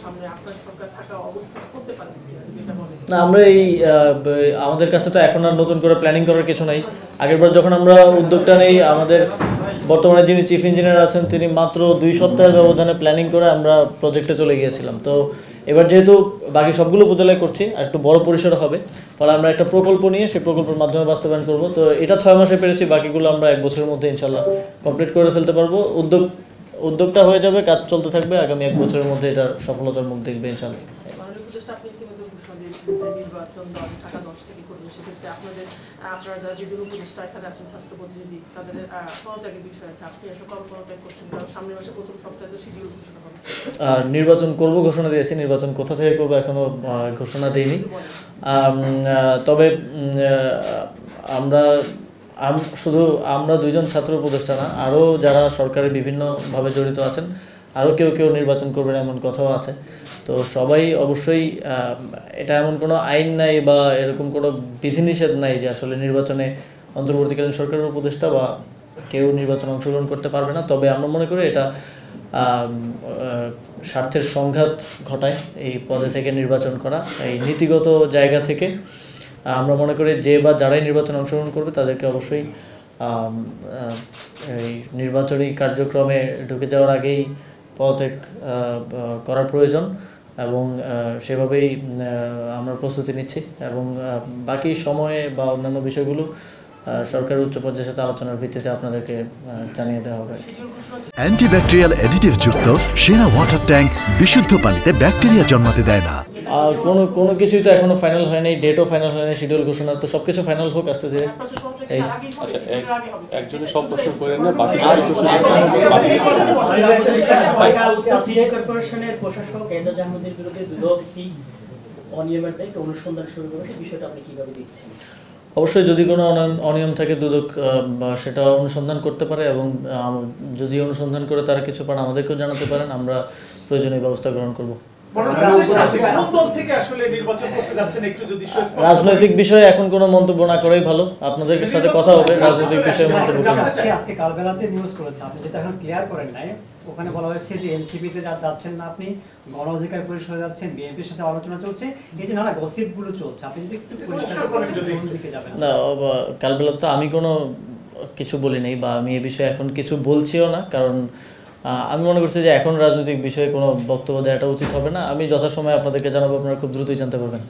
সামনে আপনার সরকার থাকা অবস্থা করতে পারেন এটা বলেন। না, আমরা এই আমাদের কাছে তো এখন আর নতুন করে প্ল্যানিং করার কিছু নাই। আগেরবার যখন আমরা উদ্যোগটা নেই, আমাদের বর্তমানে যিনি চিফ ইঞ্জিনিয়ার আছেন তিনি মাত্র 2 সপ্তাহের ব্যবধানে প্ল্যানিং করে আমরা প্রজেক্টে চলে গিয়েছিলাম। তো এবার যেহেতু বাকি সবগুলো উপজেলায় করছি আর একটু বড় পরিসরে হবে, ফলে আমরা একটা প্রকল্প নিয়ে সেই প্রকল্পের মাধ্যমে বাস্তবায়ন করব। তো এটা 6 মাসে পেরেছি, বাকিগুলো আমরা 1 বছরের মধ্যে ইনশাল্লাহ কমপ্লিট করে ফেলতে পারবো। উদ্যোগটা হয়ে যাবে, কাজ চলতে থাকবে, আগামী 1 বছরের মধ্যে এটা সফলতার মুখ দেখবে ইনশাল্লাহ। আপনারা যারা বিভিন্ন উপদেষ্টা এখানে আছেন, ছাত্র প্রতিনিধি, তাদের পদত্যাগের বিষয় আছে, আপনি আসলে কবে পদত্যাগ করছেন? কারণ সামনের মাসে প্রথম সপ্তাহে তো শিডিউল ঘোষণা হবে। আর নির্বাচন করব ঘোষণা দিয়েছি, নির্বাচন কোথা থেকে করবো এখনো ঘোষণা দিইনি। তবে আমরা 2জন ছাত্র উপদেষ্টা না, আরও যারা সরকারের বিভিন্নভাবে জড়িত আছেন, আরও কেউ নির্বাচন করবেন এমন কথাও আছে। তো সবাই অবশ্যই, এটা এমন কোনো আইন নাই বা এরকম কোনো বিধিনিষেধ নাই যে আসলে নির্বাচনে অন্তর্বর্তীকালীন সরকারের উপদেষ্টা বা কেউ নির্বাচনে অংশগ্রহণ করতে পারবে না। তবে আমরা মনে করি এটা স্বার্থের সংঘাত ঘটায় এই পদে থেকে নির্বাচন করা। এই নীতিগত জায়গা থেকে আমরা মনে করি যে বা যারাই নির্বাচনে অংশগ্রহণ করবে তাদেরকে অবশ্যই এই নির্বাচনী কার্যক্রমে ঢুকে যাওয়ার আগেই পদত্যাগ করার প্রয়োজন এবং সেভাবেই আমরা প্রস্তুতি নিচ্ছি এবং বাকি সময়ে বা অন্যান্য বিষয়গুলো সরকারের উচ্চ পর্যায়ের সাথে আলোচনার ভিত্তিতে আপনাদেরকে জানিয়ে দেওয়া হবে। অ্যান্টিব্যাকটেরিয়াল অ্যাডিটিভ যুক্ত সেরা ওয়াটার ট্যাঙ্ক বিশুদ্ধ পানিতে ব্যাকটেরিয়া জন্মাতে দেয় না। কোনো কিছুই তো এখনো ফাইনাল হয়নি, ডেটও ফাইনাল হয়নি, শিডিউল ঘোষণা, তো সবকিছু ফাইনাল হোক আস্তে ধীরে। এই একজনের সব প্রশ্ন করেন না, বাকি সিটি কর্পোরেশনের প্রশাসক এজাজ আহমেদের বিরুদ্ধে দুদক অনিয়মের একটা অনুসন্ধান শুরু করেছে, বিষয়টা আপনি কিভাবে দেখছেন? অবশ্যই যদি কোনো অনিয়ম থাকে দুদক সেটা অনুসন্ধান করতে পারে এবং যদি অনুসন্ধান করে তারা কিছু পান আমাদেরকেও জানাতে পারেন, আমরা প্রয়োজনীয় ব্যবস্থা গ্রহণ করব। রাজনৈতিক বিষয়ে এখন কোনো মন্তব্য না করাই ভালো, আপনাদের সাথে কথা হবে রাজনৈতিক বিষয়ে মন্তব্য করুন। আজকে কালবেলাতে নিউজ করেছে, আপনি যেটা এখন ক্লিয়ার করেন নাই, ওখানে বলা হচ্ছে যে এনসিপিতে যাচ্ছেন না, আপনি গণ অধিকার পরিষদে যাচ্ছেন, বিএনপির সাথে আলোচনা চলছে, এই যে নানা গসিপগুলো চলছে, আপনি যদি একটু পরিষ্কার করেন কোন দিকে যাবেন? না, কালবেলা তো আমি কোনো কিছু বলি নাই বা আমি এ বিষয়ে এখন কিছু বলছিও না, কারণ আমি মনে করছি যে এখন রাজনৈতিক বিষয়ে কোনো বক্তব্য দেওয়াটা উচিত হবে না। আমি যথাসময়ে আপনাদেরকে জানাবো, আপনারা খুব দ্রুতই জানতে পারবেন।